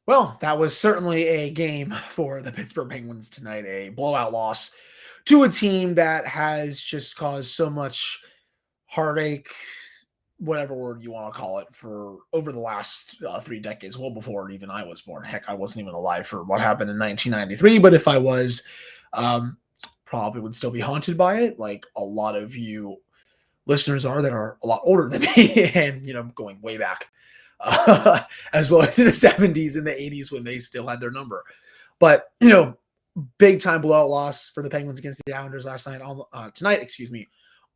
Well, that was certainly a game for the Pittsburgh Penguins tonight, a blowout loss to a team that has just caused so much heartache, whatever word you want to call it, for over the last 3 decades, well before even I was born. Heck, I wasn't even alive for what happened in 1993, but if I was, um, probably would still be haunted by it, like a lot of you listeners are that are a lot older than me and, going way back as well into the 70s and the 80s when they still had their number. But, big time blowout loss for the Penguins against the Islanders last night, tonight,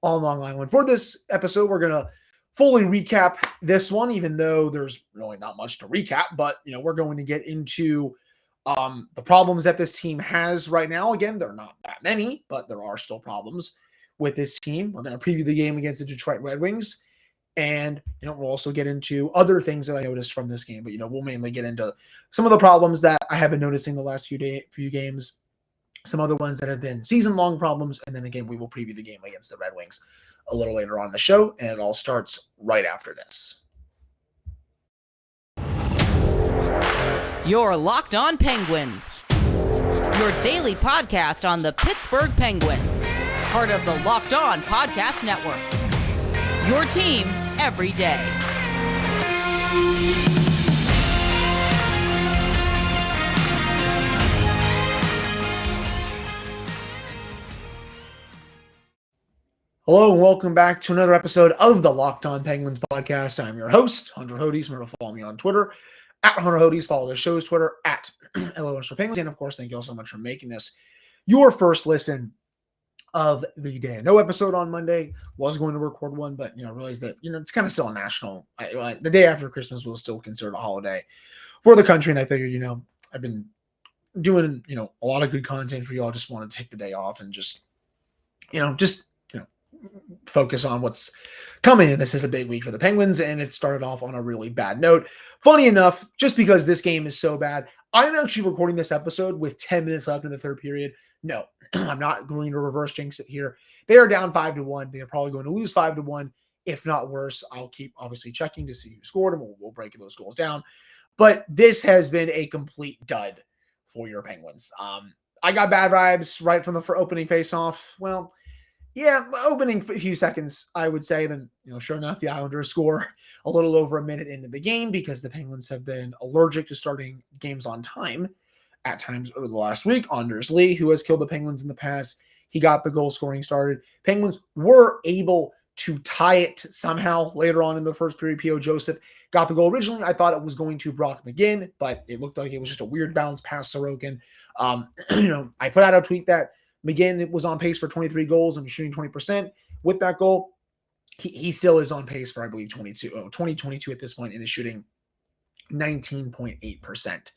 on Long Island. For this episode, we're going to fully recap this one, even though there's really not much to recap, but, we're going to get into the problems that this team has right now. Again, they're not that many, but there are still problems with this team. We're going to preview the game against the Detroit Red Wings. And, we'll also get into other things that I noticed from this game. But, we'll mainly get into some of the problems that I have been noticing the last few games, some other ones that have been season-long problems. And then, again, we will preview the game against the Red Wings a little later on in the show. And it all starts right after this. You're Locked On Penguins, your daily podcast on the Pittsburgh Penguins, part of the Locked On Podcast Network, your team every day. Hello and welcome back to another episode of the Locked On Penguins podcast. I'm your host, Hunter Hodes. Remember to follow me on Twitter at Hunter Hodes. Follow the show's Twitter at Penguins. And of course, thank you all so much for making this your first listen of the day. No episode on Monday. Was going to record one, but realized that it's kind of still a national. The day after Christmas was still considered a holiday for the country, and I figured I've been doing a lot of good content for you all. Just wanted to take the day off and just focus on what's coming. And this is a big week for the Penguins, and it started off on a really bad note. Funny enough, just because this game is so bad, I'm actually recording this episode with 10 minutes left in the third period. No, I'm not going to reverse jinx it here. They are down 5-1. They are probably going to lose 5-1, if not worse. I'll keep obviously checking to see who scored, and we'll break those goals down. But this has been a complete dud for your Penguins. I got bad vibes right from the opening faceoff. Well, yeah, opening a few seconds, I would say. Then, sure enough, the Islanders score a little over a minute into the game because the Penguins have been allergic to starting games on time at times over the last week. Anders Lee, who has killed the Penguins in the past, he got the goal scoring started. Penguins were able to tie it somehow later on in the first period. P.O. Joseph got the goal. Originally, I thought it was going to Brock McGinn, but it looked like it was just a weird bounce past Sorokin. I put out a tweet that McGinn was on pace for 23 goals and shooting 20% with that goal. He still is on pace for, I believe, 2022 at this point, and is shooting 19.8%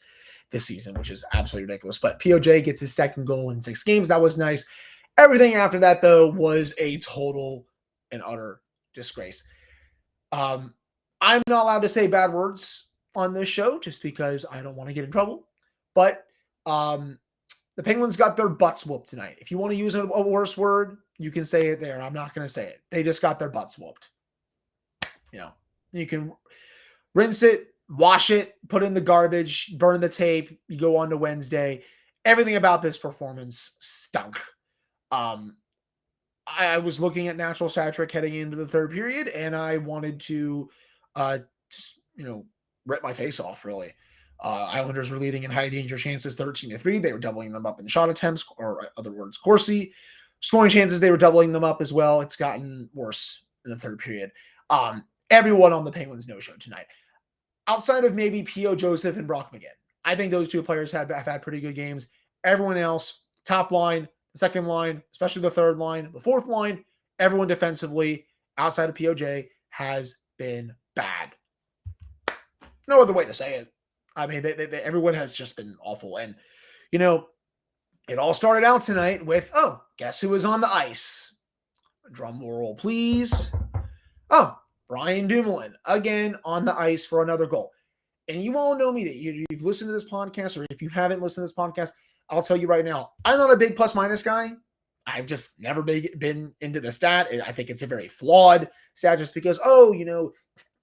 this season, which is absolutely ridiculous. But POJ gets his second goal in 6 games. That was nice. Everything after that, though, was a total and utter disgrace. I'm not allowed to say bad words on this show just because I don't want to get in trouble. But the Penguins got their butts whooped tonight. If you want to use a worse word, you can say it there. I'm not going to say it. They just got their butts whooped. You can rinse it, wash it, put it in the garbage, burn the tape. You go on to Wednesday. Everything about this performance stunk. I was looking at natural stat trick heading into the third period, and I wanted to rip my face off, really. Islanders were leading in high danger chances 13-3. They were doubling them up in shot attempts, or other words, Corsi. Scoring chances, they were doubling them up as well. It's gotten worse in the third period. Everyone on the Penguins no-show tonight. Outside of maybe P.O. Joseph and Brock McGinn. I think those two players have had pretty good games. Everyone else, top line, the second line, especially the third line, the fourth line, everyone defensively, outside of POJ, has been bad. No other way to say it. I mean, everyone has just been awful. And, it all started out tonight with, guess who was on the ice? Drum roll, please. Brian Dumoulin, again on the ice for another goal. And you all know me that you've listened to this podcast, or if you haven't listened to this podcast, I'll tell you right now, I'm not a big plus-minus guy. I've just never been into the stat. I think it's a very flawed stat just because,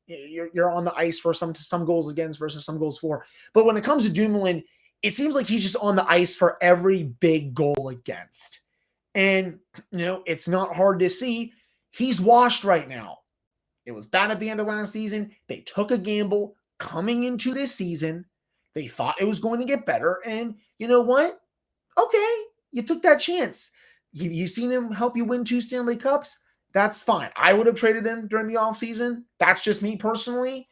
You're on the ice for some goals against versus some goals for. But when it comes to Dumoulin, it seems like he's just on the ice for every big goal against. And, it's not hard to see. He's washed right now. It was bad at the end of last season. They took a gamble coming into this season. They thought it was going to get better. And you know what? Okay, you took that chance. You've seen him help you win 2 Stanley Cups. That's fine. I would have traded him during the offseason. That's just me personally.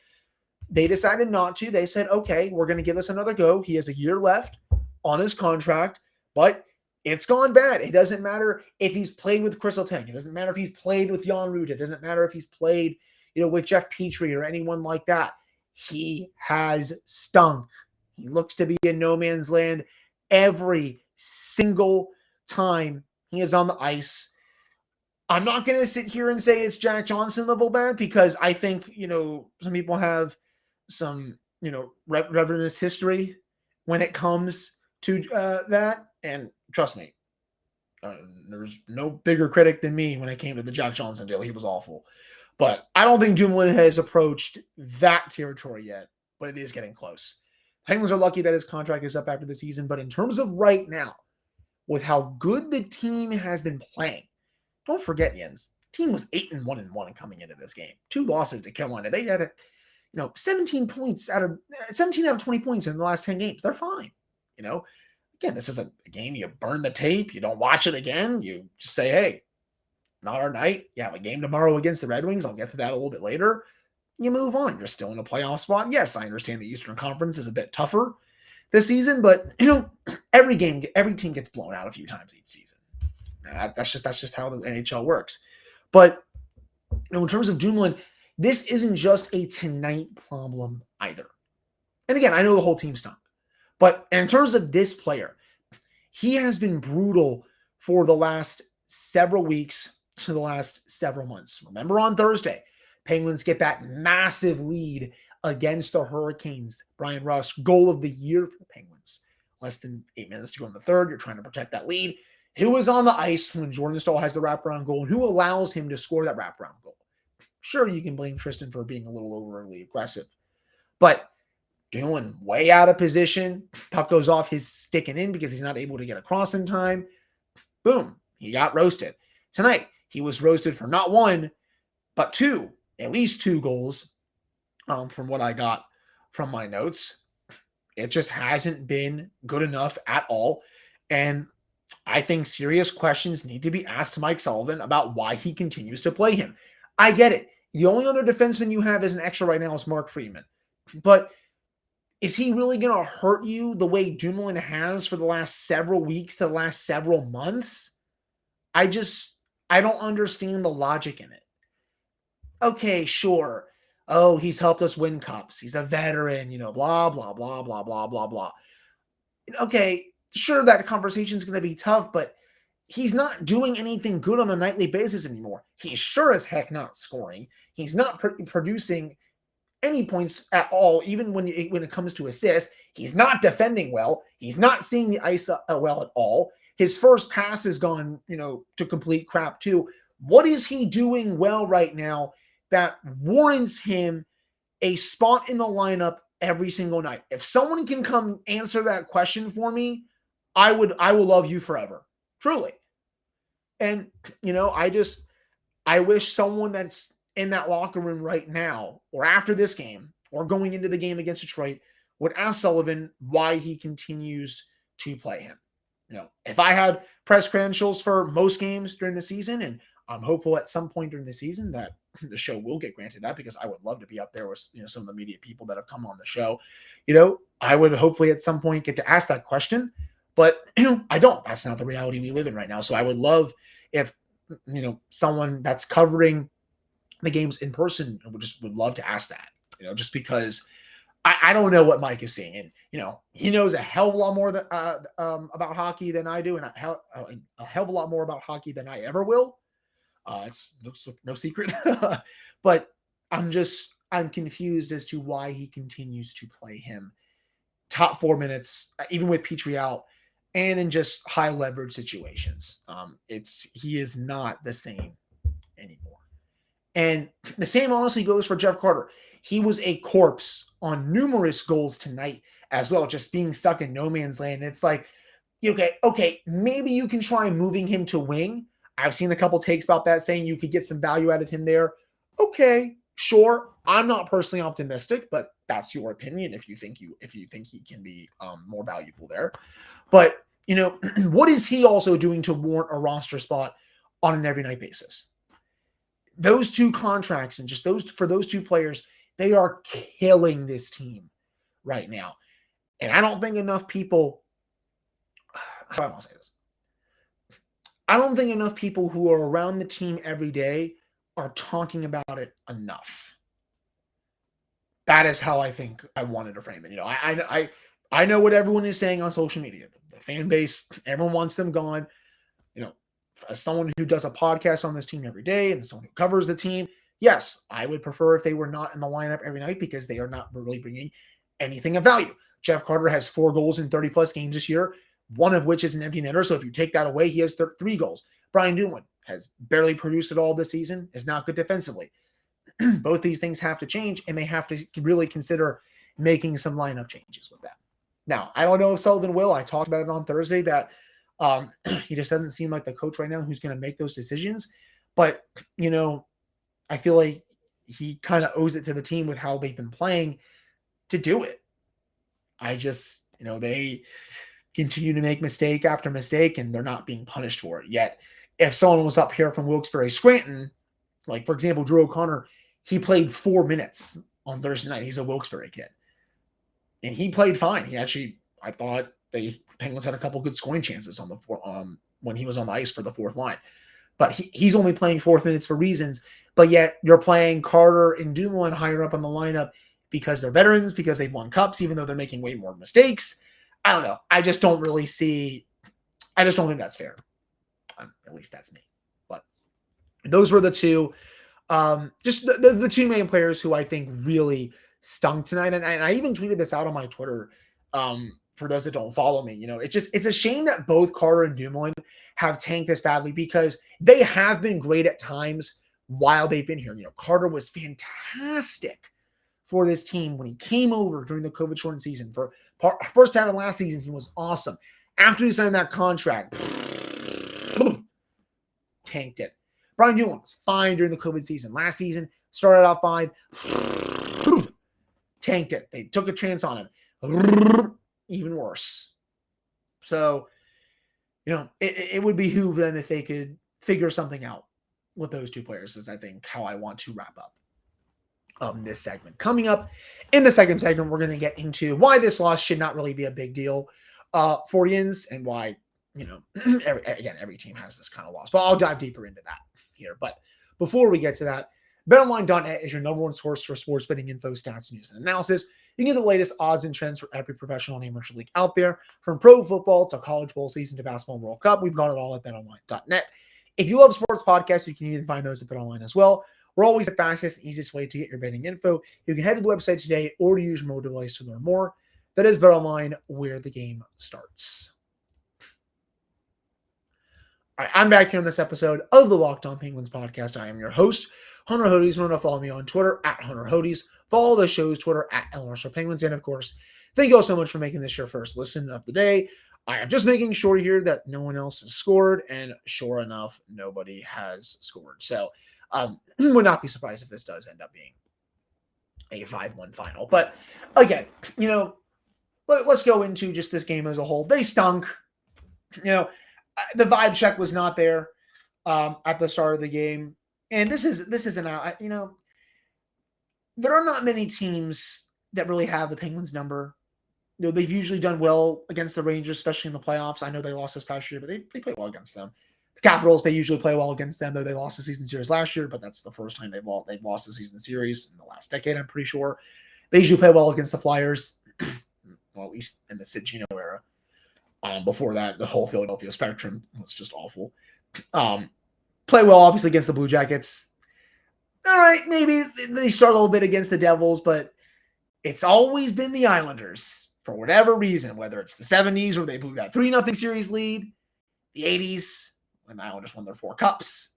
They decided not to. They said, okay, we're going to give this another go. He has a year left on his contract, but it's gone bad. It doesn't matter if he's played with Chris Letang. It doesn't matter if he's played with Jan Rutta. It doesn't matter if he's played, with Jeff Petrie or anyone like that. He has stunk. He looks to be in no man's land every single time he is on the ice. I'm not going to sit here and say it's Jack Johnson level bad because I think, some people have some, reverence history when it comes to that. And trust me, there's no bigger critic than me when it came to the Jack Johnson deal. He was awful. But I don't think Dumoulin has approached that territory yet, but it is getting close. Penguins are lucky that his contract is up after the season, but in terms of right now, with how good the team has been playing, don't forget, Jens, the team was 8-1 coming into this game. 2 losses to Carolina. They had 17 out of 20 points in the last 10 games. They're fine. Again, this is a game you burn the tape. You don't watch it again. You just say, hey, not our night. You have a game tomorrow against the Red Wings. I'll get to that a little bit later. You move on. You're still in a playoff spot. Yes, I understand the Eastern Conference is a bit tougher this season, but every team gets blown out a few times each season. That's just how the NHL works. But in terms of Dumoulin, this isn't just a tonight problem either. And again, I know the whole team stunk. But in terms of this player, he has been brutal for the last several weeks to the last several months. Remember on Thursday, Penguins get that massive lead against the Hurricanes. Brian Rust, goal of the year for the Penguins. Less than 8 minutes to go in the third. You're trying to protect that lead. Who is on the ice when Jordan Staal has the wraparound goal, and who allows him to score that wraparound goal? Sure, you can blame Tristan for being a little overly aggressive, but Dumoulin way out of position. Puck goes off his stick and in because he's not able to get across in time. Boom, he got roasted. Tonight, he was roasted for not 1, but 2, at least 2 goals from what I got from my notes. It just hasn't been good enough at all. And I think serious questions need to be asked to Mike Sullivan about why he continues to play him. I get it. The only other defenseman you have as an extra right now is Mark Friedman. But is he really going to hurt you the way Dumoulin has for the last several weeks to the last several months? I don't understand the logic in it. Okay, sure. Oh, he's helped us win cups. He's a veteran, blah, blah, blah, blah, blah, blah, blah. Okay, sure, that conversation's going to be tough, but he's not doing anything good on a nightly basis anymore. He's sure as heck not scoring. He's not producing any points at all, even when it comes to assists. He's not defending well. He's not seeing the ice well at all. His first pass has gone, to complete crap too. What is he doing well right now that warrants him a spot in the lineup every single night? If someone can come answer that question for me, I will love you forever. Truly. And, I wish someone that's in that locker room right now or after this game or going into the game against Detroit would ask Sullivan why he continues to play him. If I had press credentials for most games during the season, and I'm hopeful at some point during the season that the show will get granted that, because I would love to be up there with some of the media people that have come on the show. I would hopefully at some point get to ask that question, but I don't. That's not the reality we live in right now. So I would love if someone that's covering the games in person would love to ask that. Just because I don't know what Mike is seeing, and he knows a hell of a lot more about hockey than I do, and a hell of a lot more about hockey than I ever will. It's no secret, but I'm confused as to why he continues to play him top 4 minutes, even with Petrie out, and in just high leverage situations. He is not the same anymore. And the same honestly goes for Jeff Carter. He was a corpse on numerous goals tonight as well, just being stuck in no man's land. It's like, okay, maybe you can try moving him to wing. I've seen a couple takes about that saying you could get some value out of him there. Okay, sure. I'm not personally optimistic, but that's your opinion if you think he can be more valuable there. But what is he also doing to warrant a roster spot on an every night basis? Those two contracts and just those two players, they are killing this team right now. And I don't think enough people, how do I want to say this? I don't think enough people who are around the team every day are talking about it enough. That is how I think I wanted to frame it. I know what everyone is saying on social media. The fan base, everyone wants them gone. As someone who does a podcast on this team every day and someone who covers the team, yes, I would prefer if they were not in the lineup every night because they are not really bringing anything of value. Jeff Carter has 4 goals in 30-plus games this year, one of which is an empty netter. So if you take that away, he has 3 goals. Brian Dumoulin has barely produced at all this season, is not good defensively. Both these things have to change, and they have to really consider making some lineup changes with that. Now, I don't know if Sullivan will. I talked about it on Thursday that he just doesn't seem like the coach right now who's going to make those decisions. But, I feel like he kind of owes it to the team with how they've been playing to do it. I just, they continue to make mistake after mistake, and they're not being punished for it. Yet, if someone was up here from Wilkes-Barre Scranton, like, for example, Drew O'Connor, he played 4 minutes on Thursday night. He's a Wilkes-Barre kid. And he played fine. I thought the Penguins had a couple good scoring chances on when he was on the ice for the fourth line. But he's only playing 4 minutes for reasons. But yet you're playing Carter and Dumoulin higher up on the lineup because they're veterans, because they've won cups, even though they're making way more mistakes. I don't know. I just don't think that's fair. At least that's me. But those were the two, just the two main players who I think really stunk tonight. And I even tweeted this out on my Twitter. For those that don't follow me, it's a shame that both Carter and Dumoulin have tanked this badly because they have been great at times while they've been here. Carter was fantastic for this team when he came over during the COVID shortened season. For first half of last season, he was awesome. After he signed that contract, tanked it. Brian Dumoulin was fine during the COVID season. Last season, started out fine, tanked it. They took a chance on him. Even worse. So, it would behoove them if they could figure something out with those two players, is I think how I want to wrap up this segment. Coming up in the second segment, we're going to get into why this loss should not really be a big deal for the Yins and why, every team has this kind of loss. But I'll dive deeper into that here. But before we get to that, BetOnline.net is your number one source for sports betting info, stats, news, and analysis. You can get the latest odds and trends for every professional and amateur league out there, from pro football to college bowl season to basketball World Cup. We've got it all at BetOnline.net. If you love sports podcasts, you can even find those at BetOnline as well. We're always the fastest and easiest way to get your betting info. You can head to the website today or to use your mobile device to learn more. That is BetOnline, where the game starts. All right, I'm back here on this episode of the Locked On Penguins podcast. I am your host, Hunter Hodes. Remember to follow me on Twitter at Hunter Hodes. Follow the show's Twitter at LRSO Penguins. And of course, thank you all so much for making this your first listen of the day. I am just making sure here that no one else has scored, and sure enough, nobody has scored. So would not be surprised if this does end up being a 5-1 final. But again, let's go into just this game as a whole. They stunk. The vibe check was not there at the start of the game. And this is there are not many teams that really have the Penguins number. They've usually done well against the Rangers, especially in the playoffs. I know they lost this past year, but they play well against them. The Capitals, they usually play well against them, though they lost the season series last year, but that's the first time they've lost the season series in the last decade, I'm pretty sure. They usually play well against the Flyers, well, at least in the Sid Gino era. Before that, the whole Philadelphia Spectrum was just awful. Play well, obviously, against the Blue Jackets. All right, maybe they struggle a bit against the Devils, but it's always been the Islanders for whatever reason, whether it's the 70s where they blew that 3-0 series lead, the 80s when the Islanders won their 4 cups,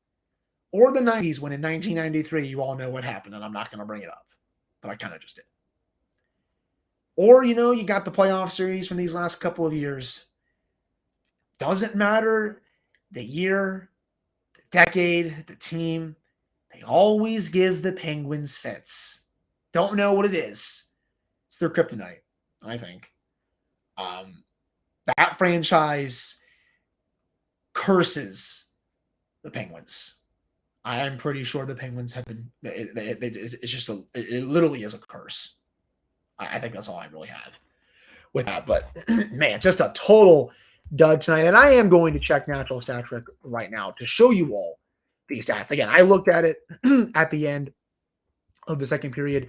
or the 90s when in 1993 you all know what happened, and I'm not going to bring it up, but I kind of just did. Or, you got the playoff series from these last couple of years. Doesn't matter the year, the decade, the team. They always give the Penguins fits. Don't know what it is. It's their kryptonite, I think. That franchise curses the Penguins. I am pretty sure the Penguins have been. It's just it literally is a curse. I think that's all I really have with that. But man, just a total dud tonight. And I am going to check Natural Stat Trick right now to show you all these stats. Again, I looked at it at the end of the second period.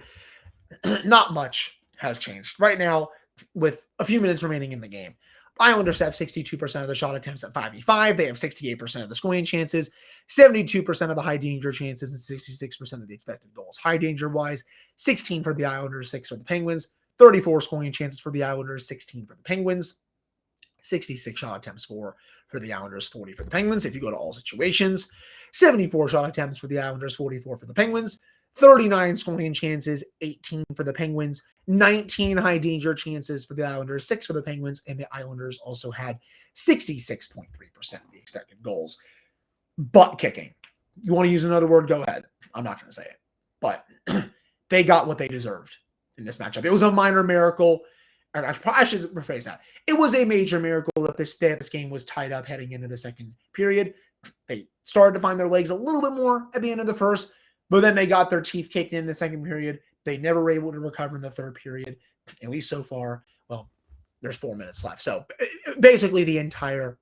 Not much has changed. Right now, with a few minutes remaining in the game, Islanders have 62% of the shot attempts at 5v5. They have 68% of the scoring chances, 72% of the high danger chances, and 66% of the expected goals. High danger wise, 16 for the Islanders, 6 for the Penguins. 34 scoring chances for the Islanders, 16 for the Penguins. 66 shot attempts for the Islanders, 40 for the Penguins. If you go to all situations, 74 shot attempts for the Islanders, 44 for the Penguins. 39 scoring chances, 18 for the Penguins, 19 high danger chances for the Islanders, 6 for the Penguins, and the Islanders also had 66.3% of the expected goals. Butt kicking. You want to use another word? Go ahead. I'm not going to say it. But they got what they deserved in this matchup. It was a minor miracle. I should rephrase that. It was a major miracle that this game was tied up heading into the second period. They started to find their legs a little bit more at the end of the first, but then they got their teeth kicked in the second period. They never were able to recover in the third period, at least so far. Well, there's 4 minutes left. So basically the entire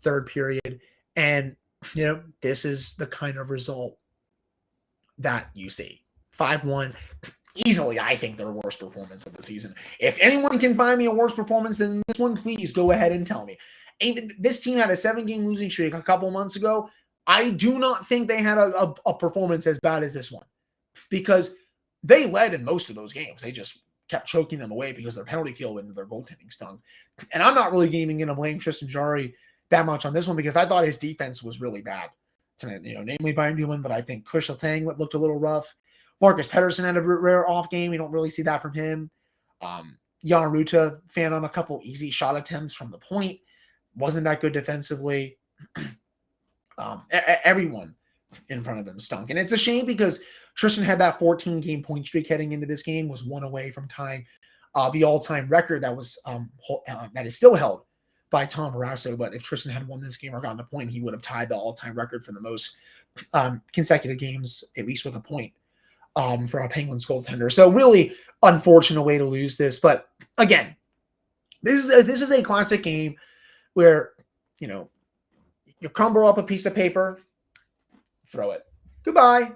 third period. And, this is the kind of result that you see. 5-1. Easily, I think, their worst performance of the season. If anyone can find me a worse performance than this one, please go ahead and tell me. This team had a 7-game losing streak a couple months ago. I do not think they had a performance as bad as this one, because they led in most of those games. They just kept choking them away because their penalty kill and their goaltending stung. And I'm not really even going to blame Tristan Jarry that much on this one, because I thought his defense was really bad tonight. Namely Brian Dumoulin, but I think Chris Letang looked a little rough. Marcus Pettersson had a rare off game. You don't really see that from him. Jan Ruta fan on a couple easy shot attempts from the point. Wasn't that good defensively. Everyone in front of them stunk. And it's a shame, because Tristan had that 14-game point streak heading into this game, was one away from tying the all-time record that was that is still held by Tom Barrasso. But if Tristan had won this game or gotten a point, he would have tied the all-time record for the most consecutive games, at least with a point, for a Penguins goaltender. So really unfortunate way to lose this. But again, this is a classic game where, you crumble up a piece of paper, throw it. Goodbye.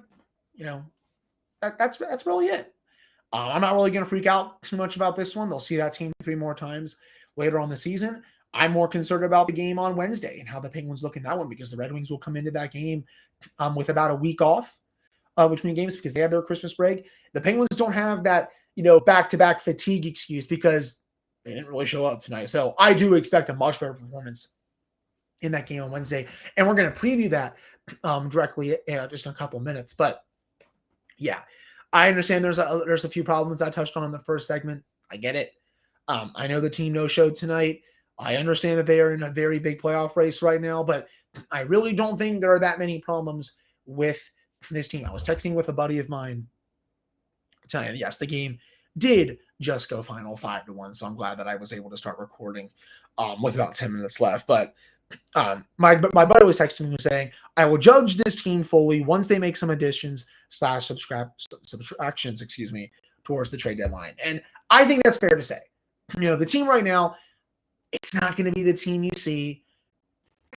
That's really it. I'm not really going to freak out too much about this one. They'll see that team 3 more times later on the season. I'm more concerned about the game on Wednesday and how the Penguins look in that one, because the Red Wings will come into that game with about a week off between games, because they have their Christmas break. The Penguins don't have that, back-to-back fatigue excuse, because they didn't really show up tonight. So I do expect a much better performance in that game on Wednesday. And we're going to preview that directly just in a couple minutes. But yeah, I understand there's a few problems I touched on in the first segment. I get it. I know the team no-showed tonight. I understand that they are in a very big playoff race right now, but I really don't think there are that many problems with this team. I was texting with a buddy of mine tonight, and yes, the game did just go final 5-1. So I'm glad that I was able to start recording with about 10 minutes left. But my buddy was texting me saying, I will judge this team fully once they make some additions / subtractions, towards the trade deadline. And I think that's fair to say. The team right now, it's not going to be the team you see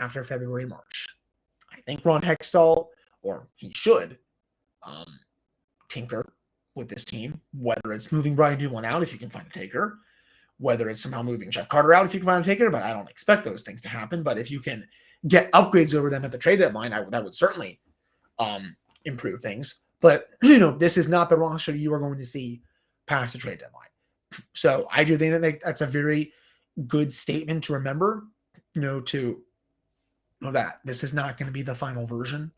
after February, March. I think Ron Hextall, or he should, tinker with this team, whether it's moving Brian Dumoulin out if you can find a taker, whether it's somehow moving Jeff Carter out if you can find a taker, but I don't expect those things to happen. But if you can get upgrades over them at the trade deadline, that would certainly improve things. But, this is not the roster you are going to see past the trade deadline. So I do think that that's a very good statement to remember, to of that. This is not going to be the final version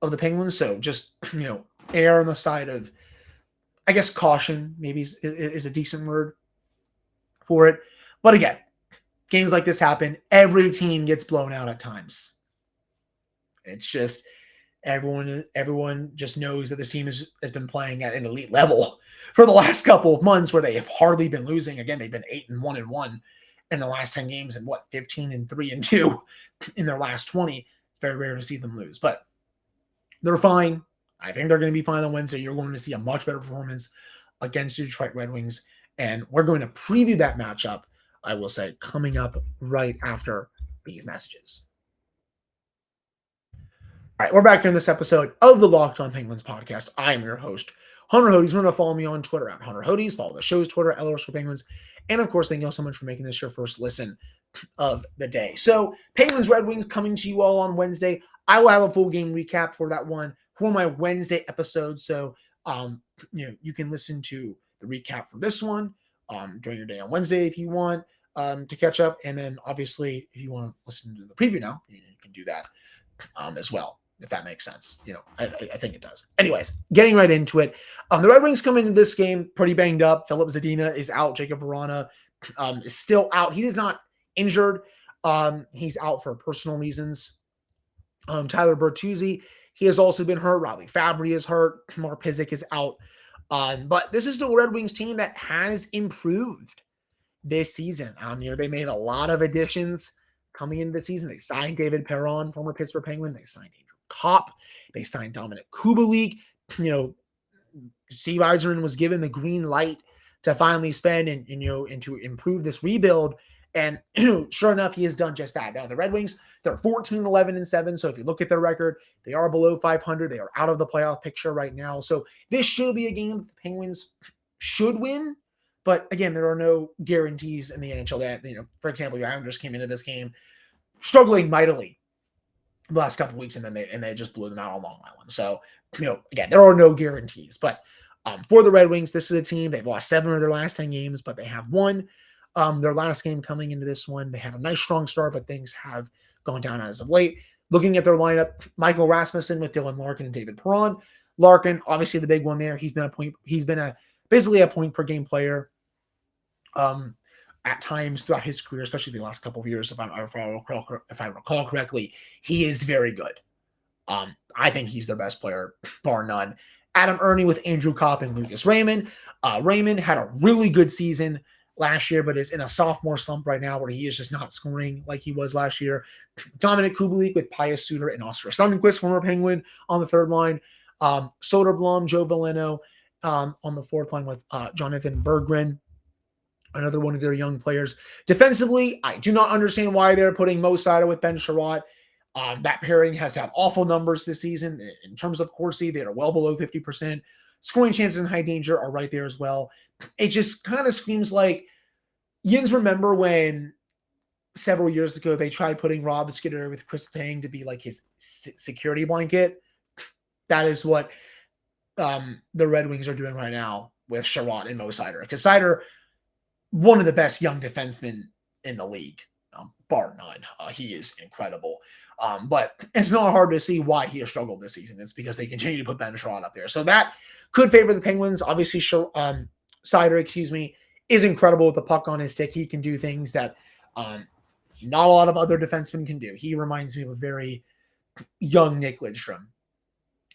of the Penguins. So just, err on the side of, I guess, caution maybe is a decent word for it. But again, games like this happen. Every team gets blown out at times. It's just everyone just knows that this team has been playing at an elite level for the last couple of months where they have hardly been losing. Again, they've been 8-1-1 in the last 10 games and 15-3-2 in their last 20. It's very rare to see them lose, but they're fine. I think they're going to be fine on Wednesday. You're going to see a much better performance against the Detroit Red Wings, and we're going to preview that matchup, I will say, coming up right after these messages. All right, we're back here in this episode of the Locked On Penguins podcast. I am your host, Hunter Hodes. Remember to follow me on Twitter at Hunter Hodes. Follow the show's Twitter, LRS Penguins. And of course, thank you all so much for making this your first listen of the day. So, Penguins Red Wings coming to you all on Wednesday. I will have a full game recap for that one for my Wednesday episode. So, you can listen to the recap for this one during your day on Wednesday if you want to catch up. And then, obviously, if you want to listen to the preview now, you can do that as well. If that makes sense. I think it does. Anyways, getting right into it. The Red Wings come into this game pretty banged up. Philip Zadina is out. Jacob Verana is still out. He is not injured. He's out for personal reasons. Tyler Bertuzzi, he has also been hurt. Riley Fabry is hurt. Mark Pysyk is out. But this is the Red Wings team that has improved this season. They made a lot of additions coming into the season. They signed David Perron, former Pittsburgh Penguin. They signed Andrew Kopp. They signed Dominic Kubalik. Steve Yzerman was given the green light to finally spend and to improve this rebuild. And sure enough, he has done just that. Now, the Red Wings, they're 14-11-7. So if you look at their record, they are below 500. They are out of the playoff picture right now. So this should be a game that the Penguins should win. But again, there are no guarantees in the NHL that, for example, the Islanders came into this game struggling mightily the last couple of weeks, and they just blew them out on Long Island. So, again, there are no guarantees. But for the Red Wings, this is a team, they've lost 7 of their last 10 games, but they have won. Their last game coming into this one, they had a nice strong start, but things have gone down as of late. Looking at their lineup, Michael Rasmussen with Dylan Larkin and David Perron. Larkin, obviously the big one there. He's been basically a point per game player at times throughout his career, especially the last couple of years. If I recall correctly, he is very good. I think he's their best player, bar none. Adam Ernie with Andrew Kopp and Lucas Raymond. Raymond had a really good season last year, but is in a sophomore slump right now where he is just not scoring like he was last year. Dominic Kubalik with Pius Suter and Oscar Sundqvist, former Penguin, on the third line. Soderblom, Joe Veleno on the fourth line with Jonathan Berggren, another one of their young players. Defensively, I do not understand why they're putting Mo Seider with Ben Sherratt. That pairing has had awful numbers this season. In terms of Corsi, they are well below 50%. Scoring chances in high danger are right there as well. It just kind of screams like, Yins, remember when several years ago they tried putting Rob Skinner with Chris Tang to be like his security blanket? That is what the Red Wings are doing right now with Sherratt and Mo Seider. Because Seider, one of the best young defensemen in the league, bar none. He is incredible. But it's not hard to see why he has struggled this season. It's because they continue to put Ben Sherratt up there. So that could favor the Penguins. Obviously, Seider, is incredible with the puck on his stick. He can do things that not a lot of other defensemen can do. He reminds me of a very young Nick Lidstrom.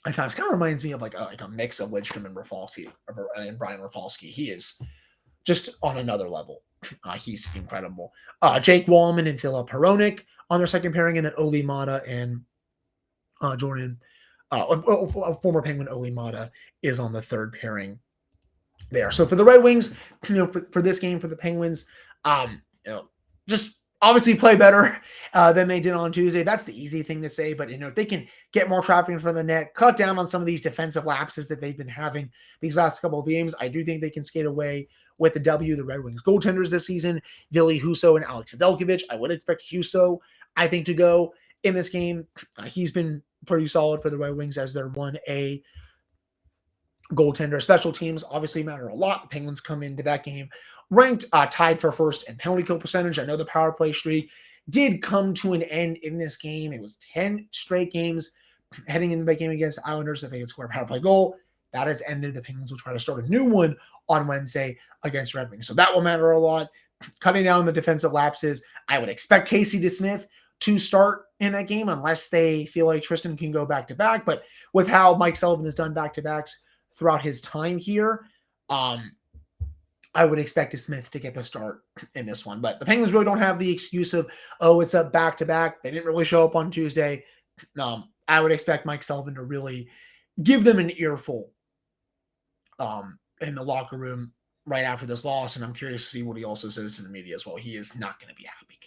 At times, kind of reminds me of like a mix of Lidstrom and Rafalski, and Brian Rafalski. He is just on another level. He's incredible. Jake Wallman and Philip Hronik on their second pairing, and then Oli Mata and Jordan, former Penguin Oli Mata, is on the third pairing there. So for the Red Wings, for this game, for the Penguins, just obviously play better than they did on Tuesday. That's the easy thing to say, but if they can get more traffic in front of the net, cut down on some of these defensive lapses that they've been having these last couple of games, I do think they can skate away with the W. The Red Wings goaltenders this season, Ville Husso and Alex Nedeljkovic. I would expect Husso, I think, to go in this game. He's been pretty solid for the Red Wings as their 1A goaltender. Special teams obviously matter a lot. The Penguins come into that game ranked tied for first in penalty kill percentage. I know the power play streak did come to an end in this game. It was 10 straight games heading into that game against the Islanders that they could score a power play goal. That has ended. The Penguins will try to start a new one on Wednesday against Red Wings. So that will matter a lot. Cutting down the defensive lapses. I would expect Casey DeSmith to start in that game unless they feel like Tristan can go back-to-back. But with how Mike Sullivan has done back-to-backs throughout his time here, I would expect DeSmith to get the start in this one. But the Penguins really don't have the excuse of, oh, it's a back-to-back. They didn't really show up on Tuesday. I would expect Mike Sullivan to really give them an earful in the locker room right after this loss, and I'm curious to see what he also says to the media as well. He is not going to be a happy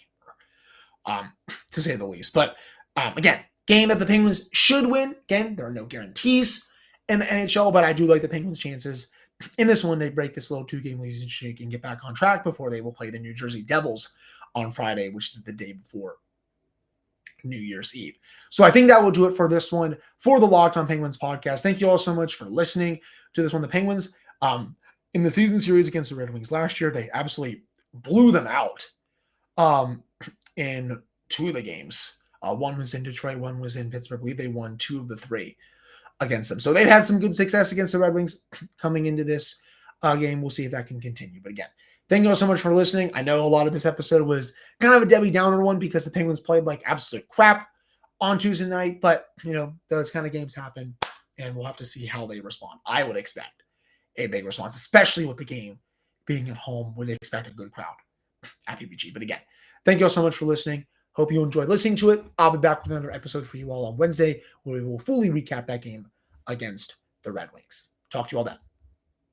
gamer, to say the least. But again, game that the Penguins should win. Again, there are no guarantees in the NHL, but I do like the Penguins' chances in this one. They break this little 2-game losing streak and get back on track before they will play the New Jersey Devils on Friday, which is the day before New Year's Eve. So I think that will do it for this one for the Locked On Penguins podcast. Thank you all so much for listening to this one. The Penguins, in the season series against the Red Wings last year, they absolutely blew them out in 2 of the games. One was in Detroit, one was in Pittsburgh. I believe they won 2 of the 3 against them. So they've had some good success against the Red Wings coming into this game. We'll see if that can continue. But again, thank you all so much for listening. I know a lot of this episode was kind of a Debbie Downer one because the Penguins played like absolute crap on Tuesday night, but those kind of games happen and we'll have to see how they respond. I would expect a big response, especially with the game being at home. Would expect a good crowd at PPG. But again, thank you all so much for listening. Hope you enjoyed listening to it. I'll be back with another episode for you all on Wednesday where we will fully recap that game against the Red Wings. Talk to you all then.